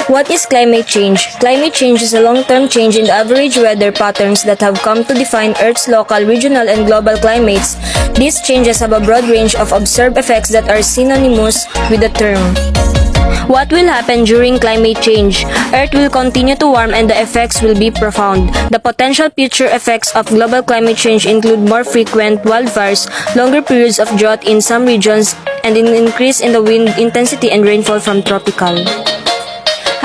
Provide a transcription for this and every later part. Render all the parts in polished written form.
What is climate change? Climate change is a long-term change in the average weather patterns that have come to define Earth's local, regional, and global climates. These changes have a broad range of observed effects that are synonymous with the term. What will happen during climate change? Earth will continue to warm and the effects will be profound. The potential future effects of global climate change include more frequent wildfires, longer periods of drought in some regions, and an increase in the wind intensity and rainfall from tropical.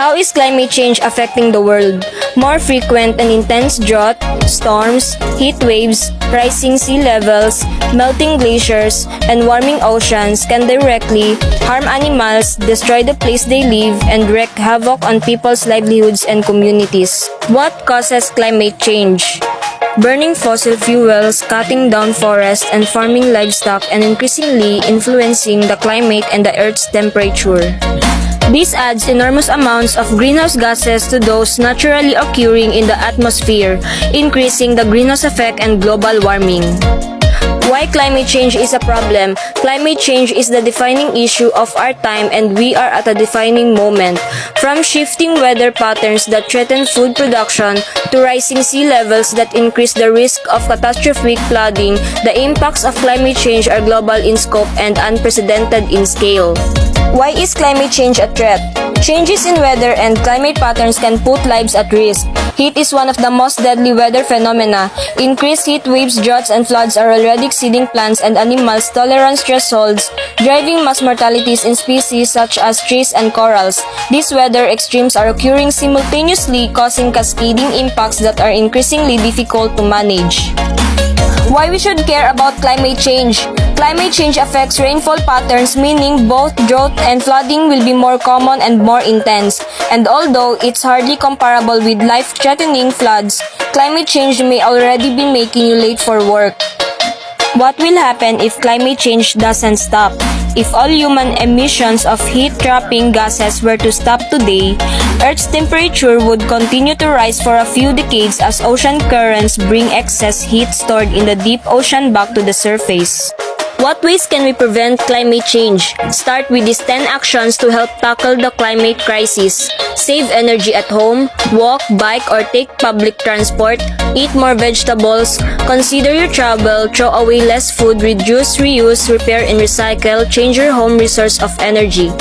How is climate change affecting the world? More frequent and intense drought, storms, heat waves, rising sea levels, melting glaciers, and warming oceans can directly harm animals, destroy the place they live, and wreak havoc on people's livelihoods and communities. What causes climate change? Burning fossil fuels, cutting down forests, and farming livestock, and increasingly influencing the climate and the Earth's temperature. This adds enormous amounts of greenhouse gases to those naturally occurring in the atmosphere, increasing the greenhouse effect and global warming. Why climate change is a problem? Climate change is the defining issue of our time and we are at a defining moment. From shifting weather patterns that threaten food production to rising sea levels that increase the risk of catastrophic flooding, the impacts of climate change are global in scope and unprecedented in scale. Why is climate change a threat? Changes in weather and climate patterns can put lives at risk. Heat is one of the most deadly weather phenomena. Increased heat waves, droughts, and floods are already exceeding plants and animals' tolerance thresholds, driving mass mortalities in species such as trees and corals. These weather extremes are occurring simultaneously, causing cascading impacts that are increasingly difficult to manage. Why we should care about climate change? Climate change affects rainfall patterns, meaning both drought and flooding will be more common and more intense. And although it's hardly comparable with life-threatening floods, climate change may already be making you late for work. What will happen if climate change doesn't stop? If all human emissions of heat-trapping gases were to stop today, Earth's temperature would continue to rise for a few decades as ocean currents bring excess heat stored in the deep ocean back to the surface. What ways can we prevent climate change? Start with these 10 actions to help tackle the climate crisis. Save energy at home, walk, bike, or take public transport, eat more vegetables, consider your travel, throw away less food, reduce, reuse, repair, and recycle, change your home resource of energy.